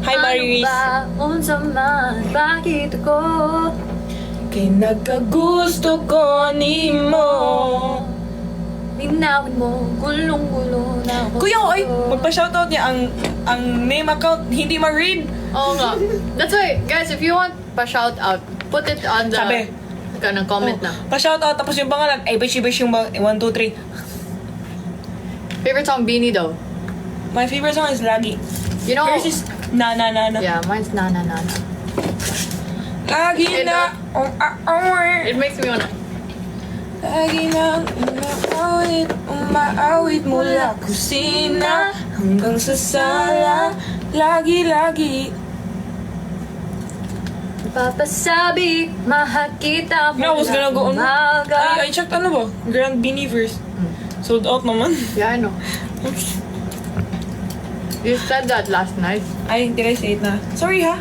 Hi, Maris. Unsa man, bakit ako? Kay nagkagusto ko nimo. Minawin mo, gulong-gulo na ako. Kuya, oy, magpa-shoutout niya ang name account, hindi ma-read. Oo nga. That's why, guys, if you want pa-shoutout, put it on the... Sabi. Kanang comment na. Pa-shoutout, tapos yung pangalan, ay, bish yung 1, 2, 3. Favorite song, Beanie daw. My favorite song is Lagi. You know... Yours is Na. Yeah, mine's Na. Lagi na, It makes me wanna... lagi na umaawit mula kusina hanggang sa sala. Lagi. Papasabi, mahakita mo No, I was gonna go on. umaga. I checked ano ba? Grand Believers. Sold out naman. Yeah, I know. You said that last night. Ay, did I say it na? Sorry ha.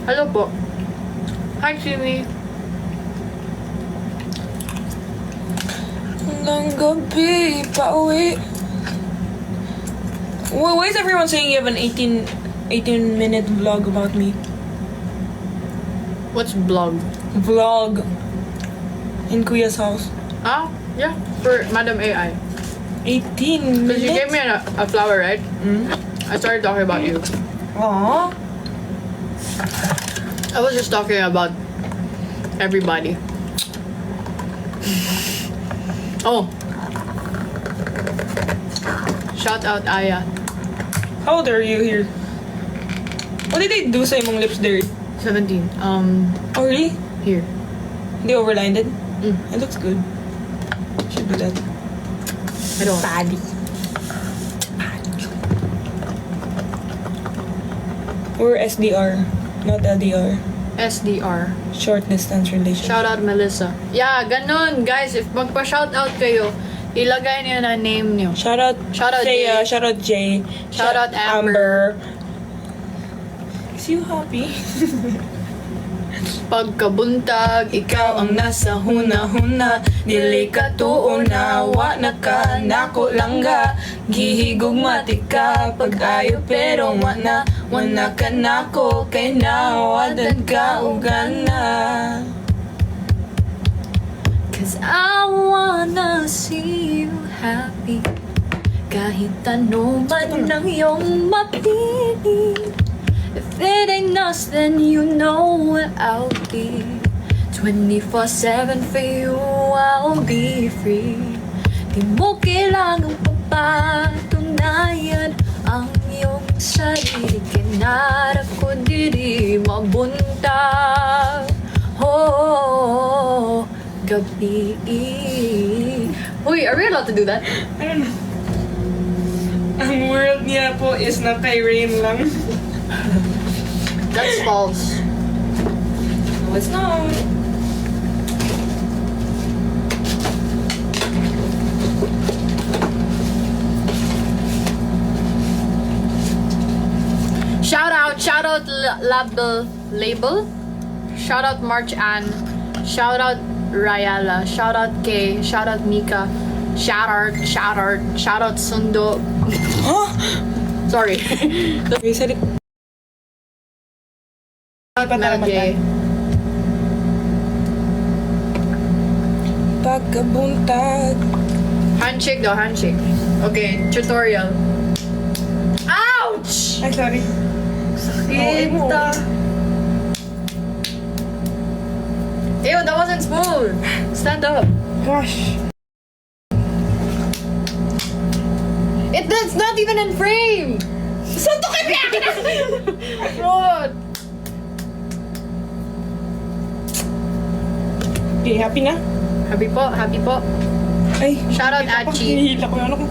Hello po. Hi, Jimmy. Hanggang gabi, pauwi. Why is everyone saying you have an 18-minute vlog about me? What's blog? Vlog. In Kuya's house. Ah, yeah. For Madam AI. 18 Because you minutes? gave me a flower, right? Mm? I started talking about you. Aww. I was just talking about everybody. Oh. Shout out Aya. How old are you here? What did they do sa imong lips there? 17. Oh, really? Here. They overlined? Mm. It looks good. Should do that. I don't. Paddy. Or SDR, not LDR. SDR. Short distance relationship. Shout out Melissa. Yeah, ganun. Guys, if magpa-shout out kayo, ilagay niyo na name niyo. Shout out Thea, Jay. shout out Jay, Shout out Amber. Is you happy? Pagkabuntag, ikaw ang nasa huna-huna. Dili ka tuuna, wa na ka, nako langga. Gihigugmati ka, pag-ayo pero wana ka nako. Kay nawadan ka ugana. Cause I wanna see you happy. Kahit ano man ang iyong mapili. If it ain't us, then you know where I'll be. 24/7 for you, I'll be free. Di mo kailangang papatunayan ang iyong sarili. Kinarap ko diri mabuntag. Oh, gabi. Uy, are we allowed to do that? I don't know. Ang world niya po is na Kairain lang. That's false. No, it's not. Shout out label. Shout out March Ann. Shout out Rayala. Shout out Kay. Shout out Mika. Shout out Sundo. Huh? Sorry. You said it. Mel J. Pagkabuntag. Handshake daw, handshake. Okay, tutorial. Ouch! Ay, sorry. Kita. Ew, that wasn't smooth. Stand up. Gosh. That's not even in frame. Suntukin niya! Lord. Okay, happy na? Happy po, happy po. Ay. Shout out Achi. Hinihila ko yung ano ko.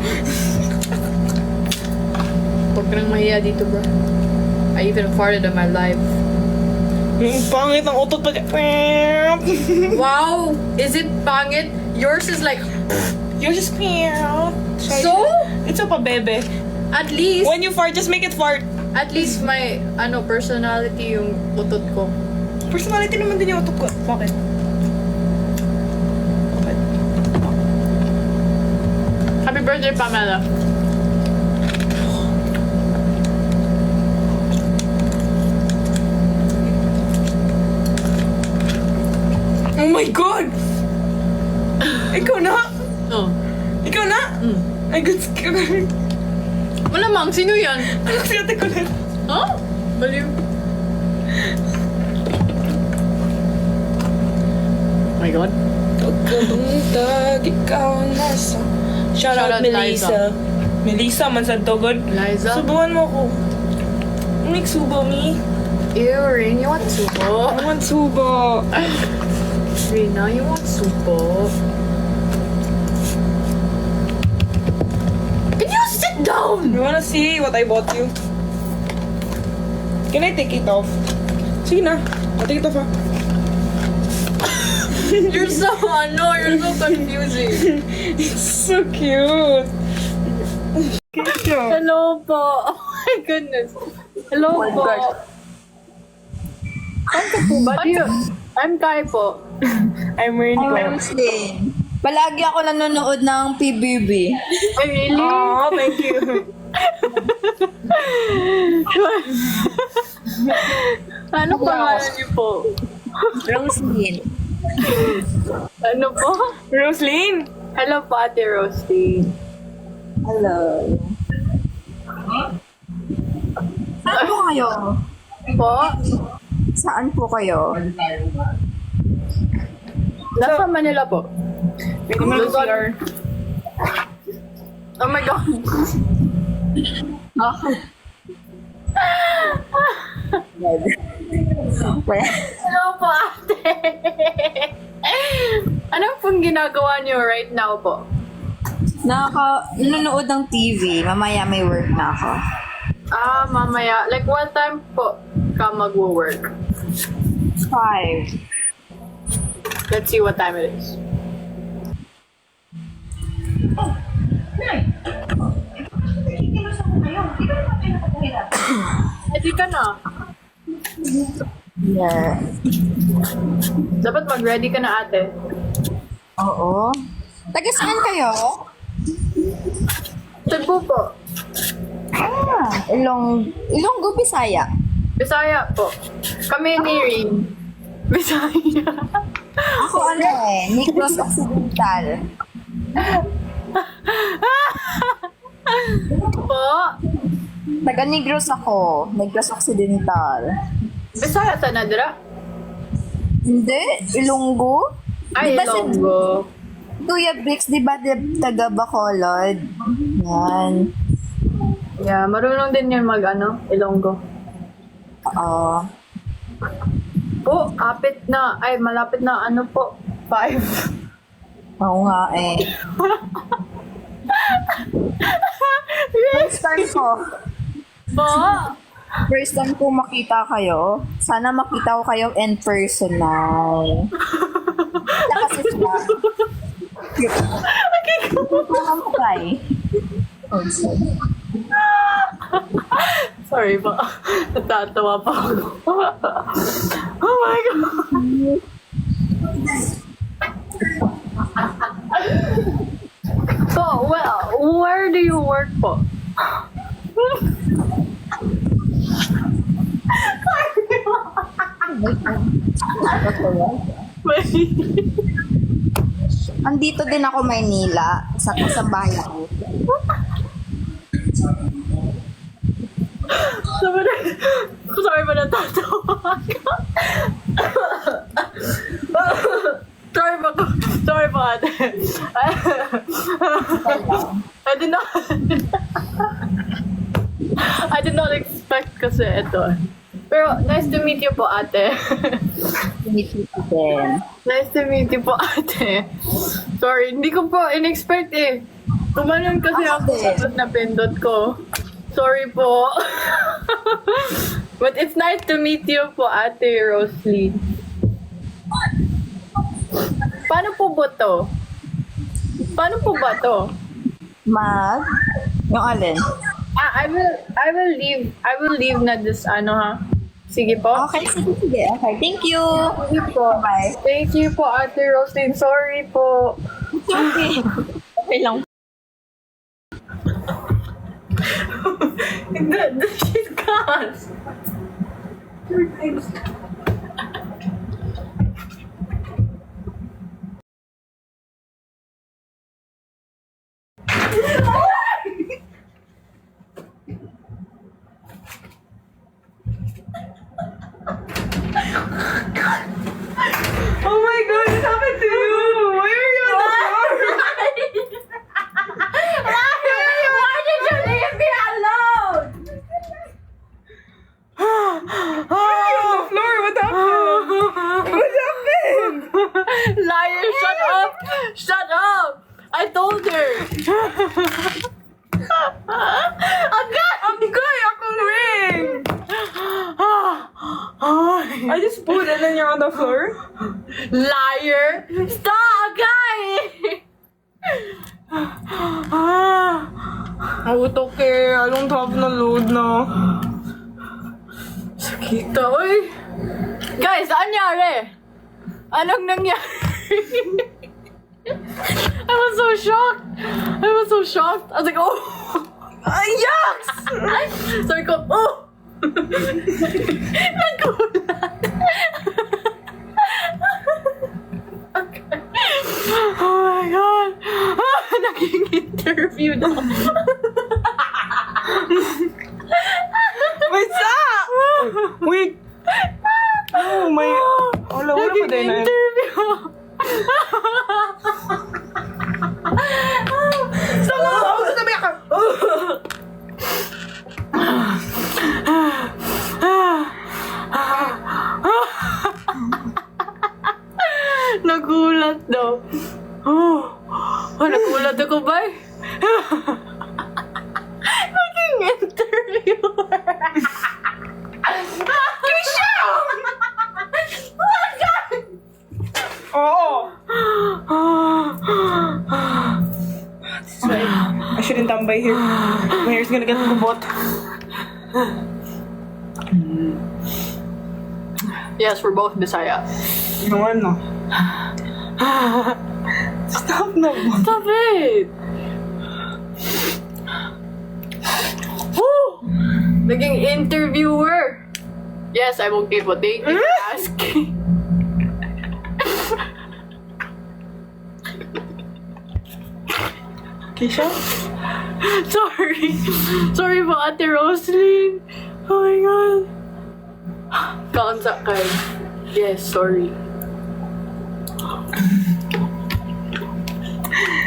Huwag ka nang mahiya dito, bro. I even farted in my life. Yung pangit ang utot pa. Wow! Is it pangit? Yours is like... Yours is So? It's a pa, bebe. At least... When you fart, just make it fart. At least may, personality yung utot ko. Personality naman din yung utot ko. Bakit? Happy birthday, Pamela. Oh my God! Ikaw na? Oh. Ikaw na? Ay, goods ka na. Malamang, sino yan? Anak si ate ko na. Oh? Baliw. Oh my God. Pagkabungtag, ikaw nasa. Shoutout Shoutout, Melissa. Melissa, man sa togod. Liza? Subuhan mo ko. Make subo, me. Ew, Rain, you want subo? I want subo. Rina, you want subo? Can you sit down? You wanna see what I bought you? Can I take it off? Sige na. I'll take it off, ha? You're so confusing. It's so cute. Hello po. Oh my goodness. Hello po. Saan ka po ba? I'm Kai po. I'm wearing I'm clothes. Roslyn. Palagi ako nanonood ng PBB. Ay, really? Oh, thank you. Ano pangalan niyo po? Roslyn. Ano po? Roslyn! Hello po, Ate Rosie. Hello. Saan po kayo? Po? Saan po kayo? Nasa Manila po. Pwede mo lang CR. Oh my God. Hello po, ate. Ano pong ginagawa niyo right now po? Nanonood ng TV. Mamaya may work na ako. Ah, mamaya. Like, what time po ka mag-work? 5. Let's see what time it is. Ready ka na. Yeah. Dapat mag-ready ka na, ate. Oo. Taga saan kayo? Cebu po. Ilonggo, Bisaya. Bisaya po. Kami ni Rin. Bisaya. Ako Negros Occidental. Po. Taga Negros ako. Negros Occidental. Bisaya sa Nadra? Hindi, Ilonggo. Ay, Diba si Ilonggo. Kuya Bricks, di ba taga Bacolod? Yan. Yeah, marunong din yun Ilonggo. Oo. Po, kapit na. Ay, malapit na po. 5. Oo nga eh. First time ko. Po. First time ko makita kayo. Sana makita ko kayo in personal. Kita kasi sila. Try. Sorry po. Natatawa pa ako. Oh my God. So, well, where do you work po? Andito din ako Maynila. Sa kasambahay ako. Sorry pa natatawa ka. Sorry po ate. I did not expect kasi ito. Pero nice to meet you po ate. Meet you din. Nice to meet you po ate. Sorry, hindi ko po in-expect eh. Tumanon kasi ako sa napindot ko. Sorry po. But it's nice to meet you po ate Rosalie. Paano po ba to? Paano po ba to? Yung alin? I will leave na this ha. Sige po. Okay, sige. Okay, thank you. Sige po. Bye. Thank you po Ate Roslyn. Sorry po. Okay. Okay lang. She's gone. Oh my god, what happened to you? Why are you on the floor? Why did you leave me alone? Why are you on the floor? What happened? What happened? Liar, shut up! Shut up! I told her! Agay, akong ring! I just put and then you're on the floor? Liar! Stop, guy! Oh, it's okay. I don't have no load na. Sakita, oy! Guys, saan nangyari? Anong nangyari? I was so shocked! I was so shocked! I was like, oh! Yucks! Sabi ko, oh! Nagulat! Okay. Oh my God! Naging interview na. Wait, stop! Wait! Oh my... Wala pa Naging din na. interview! Stop! Sabi ako! Nagulat daw. Oh, nagulat ako ba? Naging interviewer. Kisha! Oo! This is why I shouldn't tambay here. My hair's gonna get kubot. Yes, we're both Bisaya. No, ano? Stop na. Stop it! Woo! Naging interviewer. Yes, I'm okay for thank you for asking. Kisha? Sorry. Sorry po, Ate Roslyn. Oh my God. Kaunsa kay. Yes, sorry.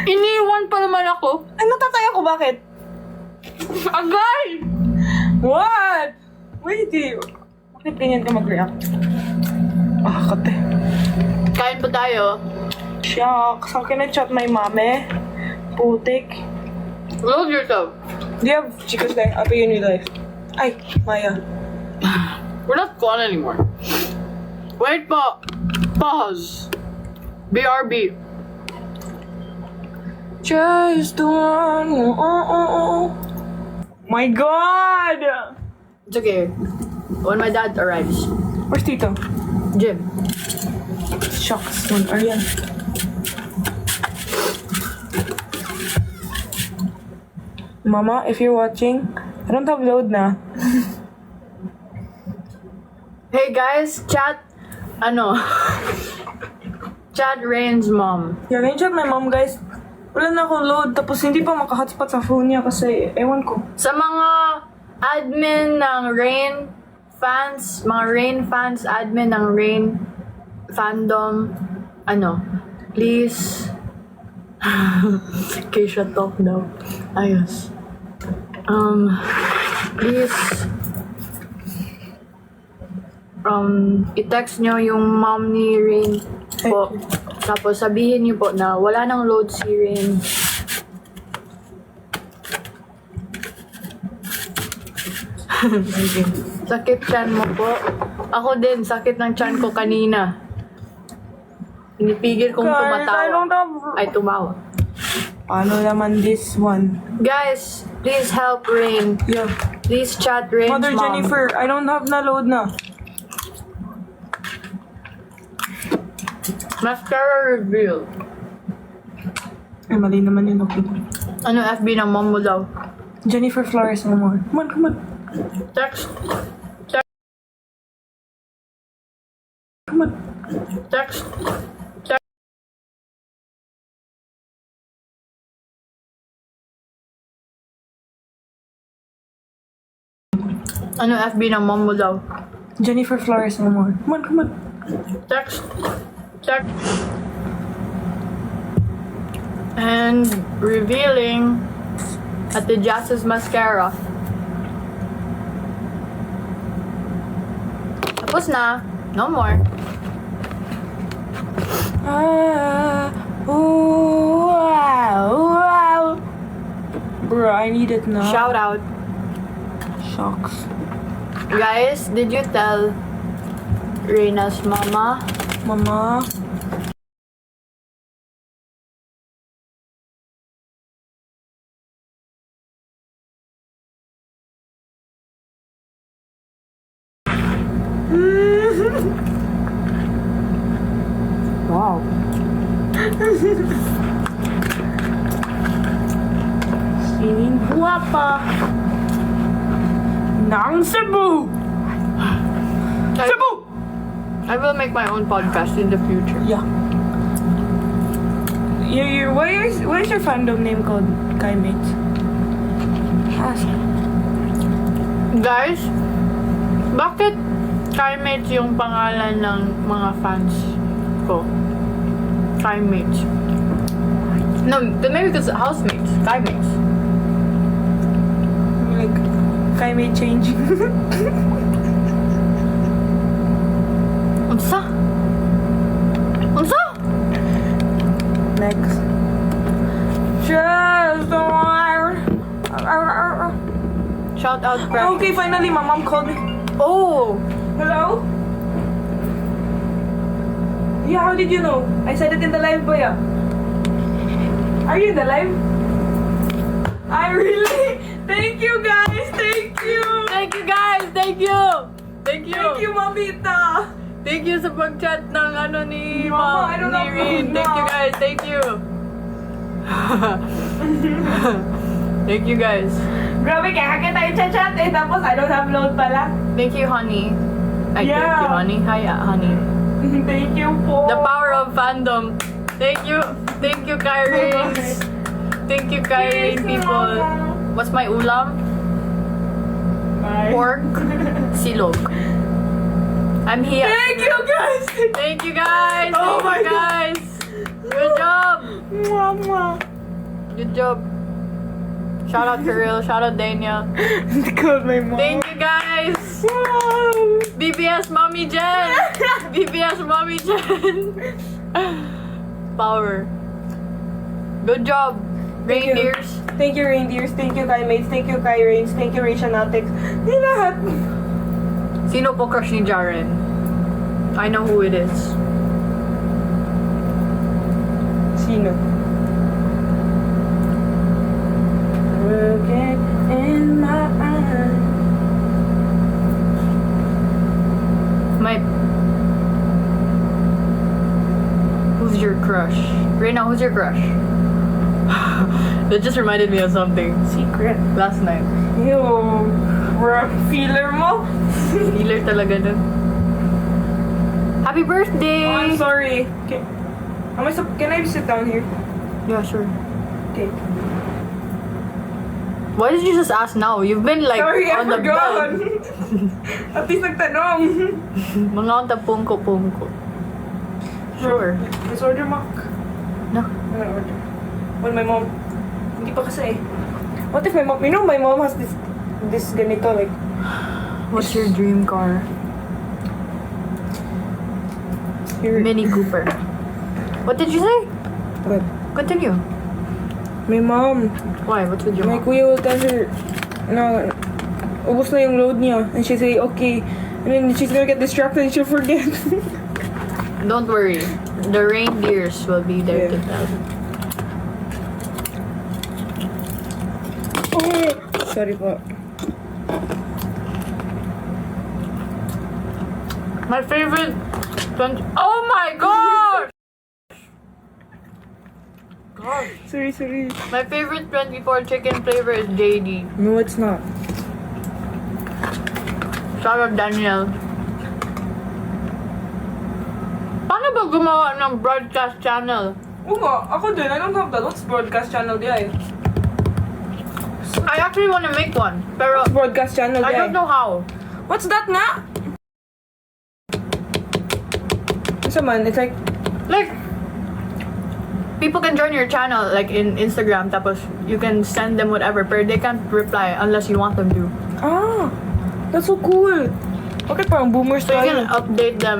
Iniwan pa naman ako. Ay, natatay ako. Bakit? Agay! What? Wait, bakit ganyan ka mag-react? Ah, kate. Kain pa tayo. Shucks, how can I chat my mame? Putik. Love yourself. Do you have chicas there? I'll pay you new life. Ay, Maya. We're not gone anymore. Wait pa. Pause. BRB. Just the one. My God! It's okay. When my dad arrives. Where's Tito? Jim. Shucks, man. Arian. Mama, if you're watching, I don't have load na. Hey guys, chat. Ano? Chat Rain's mom. Yeah, can you chat my mom, guys? Wala na akong load, tapos hindi pa maka-hotspot sa phone niya kasi ewan ko. Sa mga admin ng Rain fans, mga Rain fans, admin ng Rain Fandom, ano, please. Keisha talk daw. Ayos. Please, i-text nyo yung mom ni Rain po. Tapos sabihin niyo po na wala nang load si Rain. Sakit tiyan mo po. Ako din, sakit ng tiyan ko kanina. Pinipigil kong Guys, I tumatawa. don't have... Ay, tumawa. Ano naman this one? Guys, please help Rain. Yeah. Please chat Rain's Mother mom. Jennifer, I don't have na load na. Mascara reveal. Ay, mali naman yun. Okay. Ano FB ng mom mo daw? Jennifer Flores no more. Come on, come on. Text. Come on. Text. Ano FB ng mom mo daw? Jennifer Flores no more. Come on, come on. Text. And revealing at the Jazz's mascara. Tapos na. No more. Wow. Bro, I need it now. Shout out. Shocks. Guys, did you tell Reina's mama? Mama. Wow. Sining guwapa ng Cebu. Cebu! I will make my own podcast in the future. Yeah. Where's your fandom name called? Kaimate? Ask. Guys, bakit Kaimates yung pangalan ng mga fans ko? Kaimates. No, maybe because housemates. Kaimates. Like, Kaimate change. Unsa? Next. Just the one. Shout out, Precious. Okay, finally, my mom called me. Oh! Hello? Yeah, how did you know? I said it in the live, Boya. Are you in the live? I really? Thank you, guys. Thank you. Thank you, guys! Thank you! Thank you! Thank you, Mamita. Thank you sa pag-chat ng ano ni Mama, I don't ni know Rin. who Thank you, now. guys! Thank you! Thank you, guys! Grabe, kaya tayo chat-chat eh. Tapos, I don't have load pala. Thank you, honey. Ay, thank you, Yeah. honey. Hi, honey. Thank you po. The power of fandom. Thank you, Kairain. Thank you, Kairain, Yes, people. Mama. What's my ulam? Bye. Pork, silog. I'm here. Thank you, guys. Thank you, guys. Oh Thank my you, guys. Good job. Mama. Good job. Shout out Kirill. Shout out Dania. Called my mom. Thank you, guys. Wow. BBS Mommy Jen. BBS Mommy Jen. Power. Good job, Thank you. reindeers. Thank you, reindeers. Thank you, Kaimates. Thank you, Kairains. Thank you, Ratianatics. Di lahat. Sino po crush ni Jaren? I know who it is. Sino? Looking in my eyes. Who's your crush? Reina, who's your crush? That just reminded me of something. Secret. Last night. Yung feeler mo? Dealer talaga dun. Happy birthday! Oh, I'm sorry. Can I sit down here? Yeah, sure. Okay. Why did you just ask now? You've been like Sorry, I on the forgot. bed. At least nagtanong. Mga on the pungko-pungko. Sure. Let's order Mac. No. I'm gonna order. Well, my mom. Hindi pa kasi eh. What if my mom, you know my mom has this ganito like. What's your dream car? Here. Mini Cooper. What did you say? What? Continue. My mom. Why? What's with your My mom? kuya will tell her na ubos na yung load niya. And she say, okay. And then she's gonna get distracted and she'll forget. Don't worry. The reindeers will be there to Yeah. tell. Oh, sorry po. My favorite... Oh my gosh! Gosh. Sorry. My favorite 24 chicken flavor is JD. No, it's not. Shout out Daniel. Paano ba gumawa ng broadcast channel? Oo nga, ako din. I don't have that. What's broadcast channel di ay? I actually want to make one, pero What's broadcast channel di I ay? don't know how. What's that nga? Isa man, it's like... Like, people can join your channel, like in Instagram, tapos you can send them whatever, but they can't reply unless you want them to. Ah! That's so cool! Bakit parang boomers So you can tayo? update them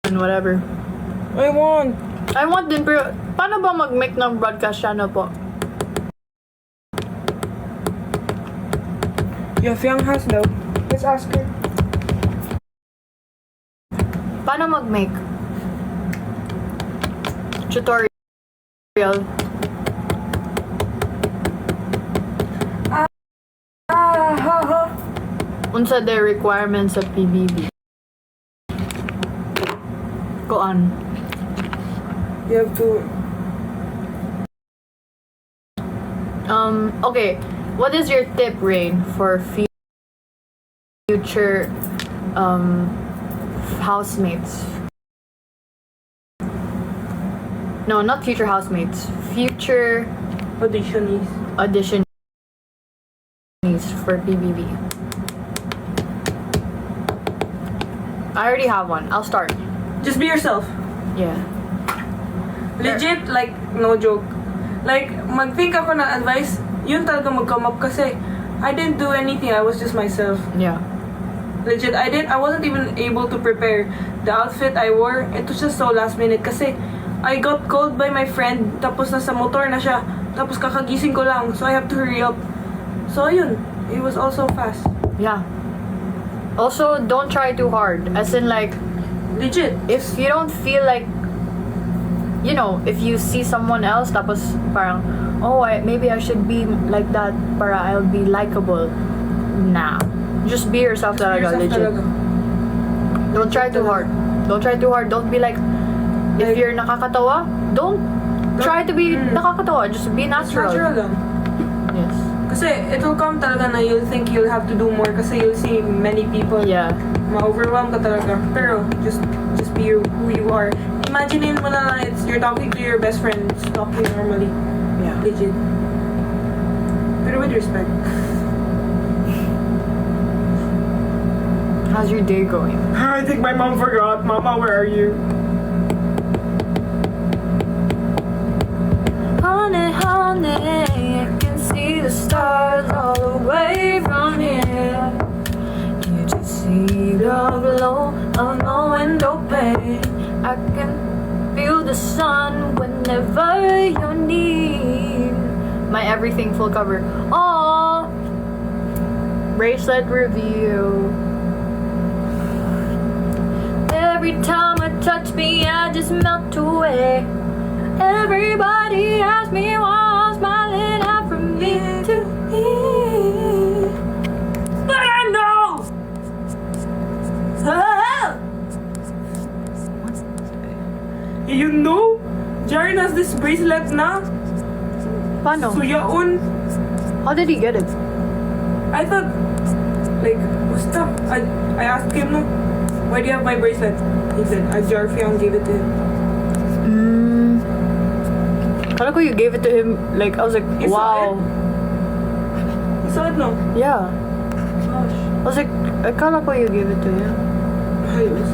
and whatever. I want din, pero paano ba mag-make ng broadcast channel po? Yeah, Fiang has daw. Let's ask her. Paano mag-make? Tutorial. Unsa the requirements of PBB? Koan? You have to... Okay. What is your tip, Rain, for future housemates? No, not future housemates. Future Auditionees. auditionees for PBB. I already have one. I'll start. Just be yourself. Yeah. Legit, like, no joke. Like, mag-think ako ng advice, yun talaga mag-come up kasi I didn't do anything, I was just myself. Yeah. Legit, I wasn't even able to prepare. The outfit I wore, it was just so last minute kasi I got called by my friend, tapos nasa motor na siya, tapos kakagising ko lang, so I have to hurry up. So yun, it was also fast. Yeah. Also, don't try too hard. As in, like, Legit. if you don't feel like, you know, if you see someone else, tapos parang, oh, maybe I should be like that para I'll be likable. Nah. Just be yourself talaga, legit. Talaga. Don't try too hard. Don't try too hard. Don't be like, if you're nakakatawa, don't try to be nakakatawa. Just be natural. Natural lang. Yes. Kasi it will come talaga na you'll think you'll have to do more kasi you'll see many people. Yeah. Ma-overwhelm ka talaga. Pero, just be who you are. Imaginein mo na lang you're talking to your best friend, it's talking normally. Yeah. Legit. Pero with respect. How's your day going? I think my mom forgot. Mama, where are you? Honey, honey, I can see the stars all the way from here. Can't you see the glow of my window pane? I can feel the sun whenever you're near. My everything full cover. Oh, bracelet review. Every time I touch me, I just melt away. Everybody asks me why I'm smiling out from me to me. But I know! You know? Jaren has this bracelet na. Paano? So yaon. How did he get it? I thought, like, basta. I asked him, no, why do you have my bracelet? He said, Jarfiang gave it to him. Kala ko you gave it to him, like, I was like, You saw wow. You saw it, no? Yeah. Gosh. I was like, akala ko you gave it to him. Ayos.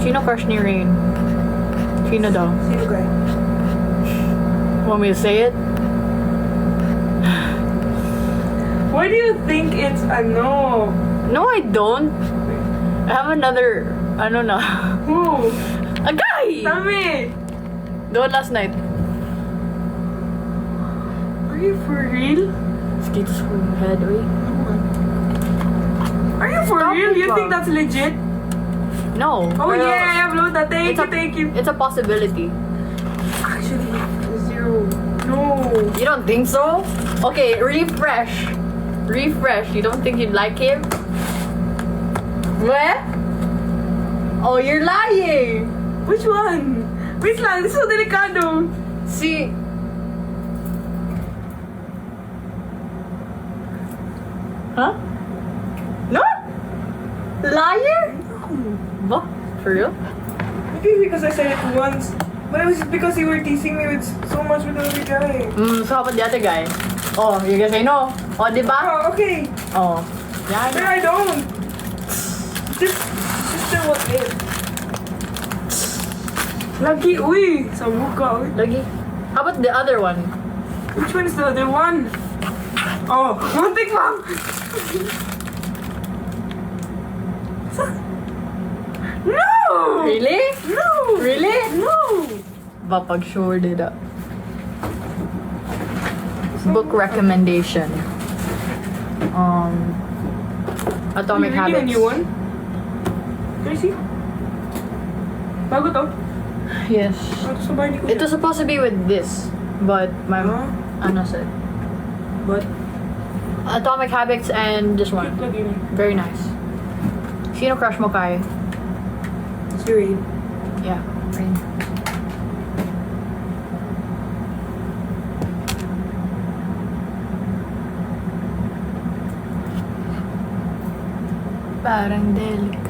Sino crush ni Rain? Sino daw? Sino guy? Want me to say it? Why do you think it's ano? No, I don't. I have another, ano na. Who? A guy! Tell me! The one last night. Are you for real? Skits from head, wait. Are you for Stop real? it, You Bob. think that's legit? No. Oh pero yeah, I have load that. Thank it's you, thank you. It's a possibility. Actually, zero. No. You don't think so? Okay, refresh. Refresh. You don't think you'd like him? What? Oh, you're lying. Which one? Wait lang, this is so delicado. See, huh? No? Liar? What? For real? Maybe because I said it once. But it was just because you were teasing me with so much with the other guy. So how about the other guy? Oh, you guys say no. Oh, diba? Oh, okay. Oh. Yeah, But I don't. Just still what it. Lagi, uy! Sa mukha, uy. Lagi. How about the other one? Which one is the other one? Oh, muntik lang! No! Really? No! Really? No! Bapag sure dida. Book recommendation. Atomic Are you reading Habits. a new one? Can I see? Bago to? Yes. Oh, ito sa bahay ni Kuya. It was supposed to be with this, but my Huh? ano said But, Atomic Habits and this one. cute lagi na. Very nice. Sino crush mo kay? Si Rain. Yeah, Rain. Parang delicate.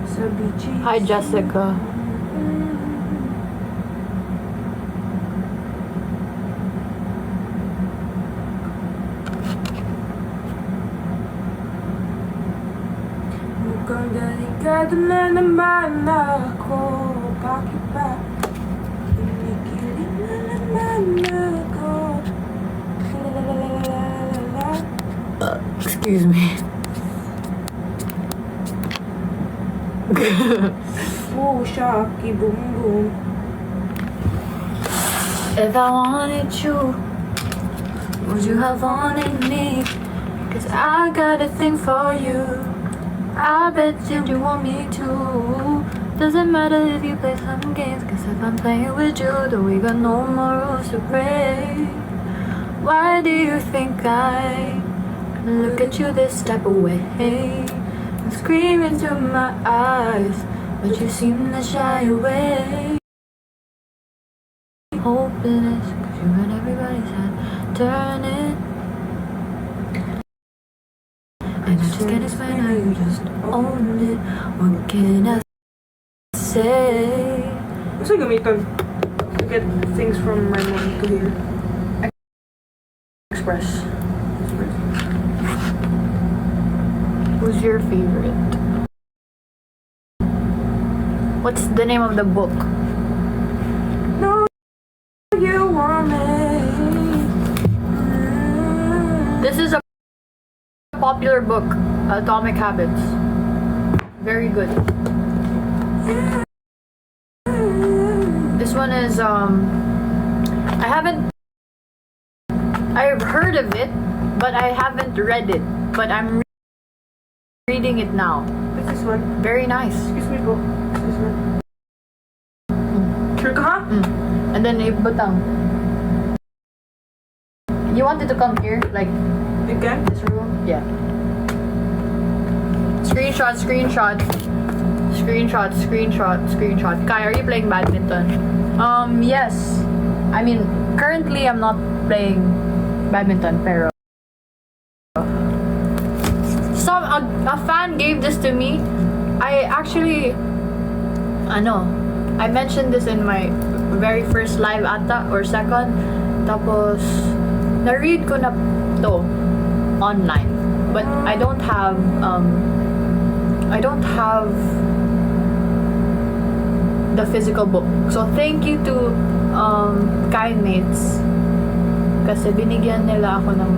Sa beaches. Hi, Jessica. Mukhang delikado na naman ako. Bakit ba? Kinikilig na naman ako. La-la-la-la-la-la-la. Excuse me. Oh, shocky, boom, boom. If I wanted you, would you have wanted me? Cause I got a thing for you. I bet you want me to. Doesn't matter if you play some games, cause if I'm playing with you, then we got no more rules to break. Why do you think I look at you this type of way? And scream into my eyes, but you seem to shy away. Hopeless, cause you got everybody's head turning. And I just can't explain how you just owned it. What can I say? Gusto gamitan to get things from my mom to here. Express. Who's your favorite? What's the name of the book? No, you want me. This is a popular book, Atomic Habits. Very good. This one is I've heard of it, but I haven't read it. But I'm reading it now. What's this one? Very nice. Excuse me po. What's this one? Sure ka ha? And then ibutang. You wanted to come here, like Again? this room? Yeah. Screenshot, screenshot. Screenshot, screenshot, screenshot. Kai, are you playing badminton? Yes. I mean, currently I'm not playing badminton, pero a fan gave this to me. I actually I mentioned this in my very first live ata or second. Tapos na-read ko na to online. But I don't have the physical book. So thank you to Kairain mates kasi binigyan nila ako ng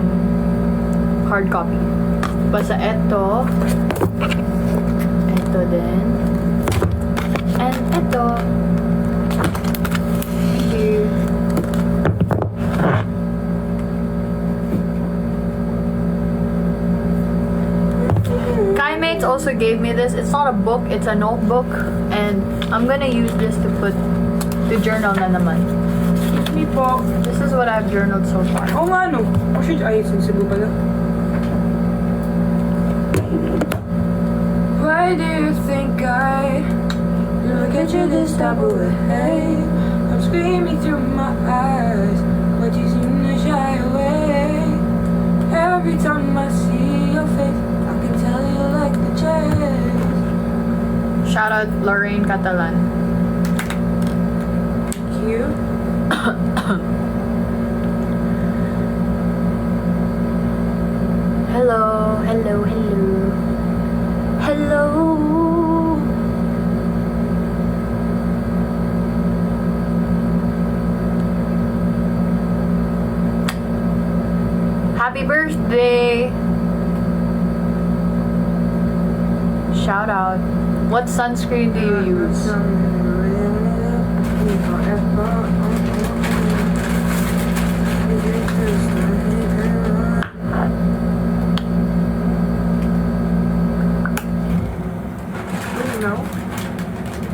hard copy. Basta eto din, and eto here. Kairain mates also gave me this. It's not a book, it's a notebook, and I'm gonna use this to journal na naman. Excuse me po. This is what I've journaled so far. Oo nga no. O shit, ay, sensible pala. Why do you think I Look at you this type of way. I'm screaming through my eyes, but you seem to shy away. Every time I see your face, I can tell you like the chase. Shout out Lorraine Catalan. Cute. Hello, hello, hello. Hello. Happy birthday. Shout out. What sunscreen do you use?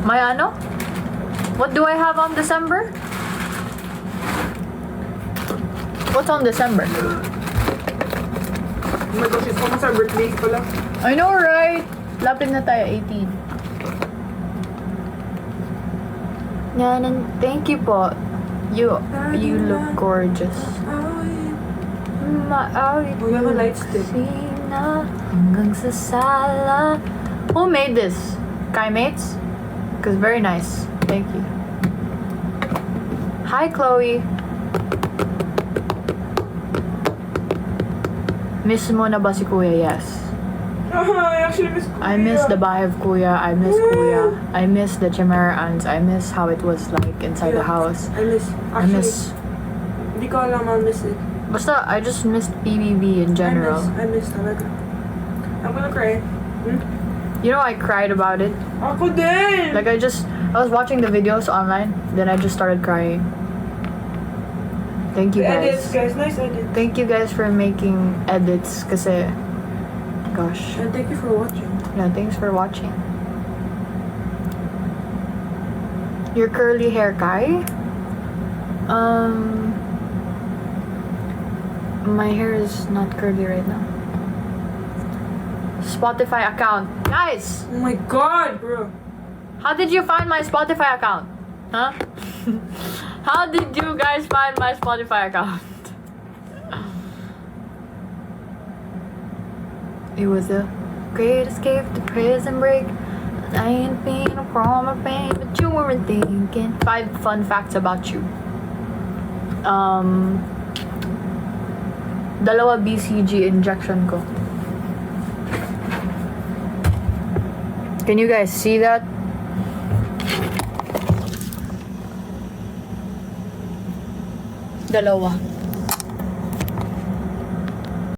My ano? What do I have on December? What's on December? Oh my gosh, it's almost our birthday pala. I know, right? Lapit na tayo, 18. Yan, and thank you po. You look gorgeous. We have a light stick. Hanggang sa sala. Who made this? Kaimates? Because very nice. Thank you. Hi, Chloe. Miss mo na ba si Kuya? Yes. I actually miss Kuya. I miss the bahay of Kuya. I miss Kuya. I miss the Chimerans. I miss how it was like inside the house. I miss. I Actually, miss. Hindi ko alam, I miss it. Basta, I just missed PBB in general. I miss talaga. I'm gonna cry. You know, I cried about it. Ako din! Like, I was watching the videos online, then I just started crying. Thank you Edits, guys. guys. Nice edit. Thank you guys for making edits, kasi, gosh. And thank you for watching. Yeah, thanks for watching. Your curly hair, Kai? My hair is not curly right now. Spotify account. Guys! Oh my god, bro. How did you find my Spotify account? Huh? How did you guys find my Spotify account? It was a great escape to prison break. I ain't been a from a pain, but you weren't thinking. 5 fun facts about you. Dalawa BCG injection ko. Can you guys see that? Dalawa.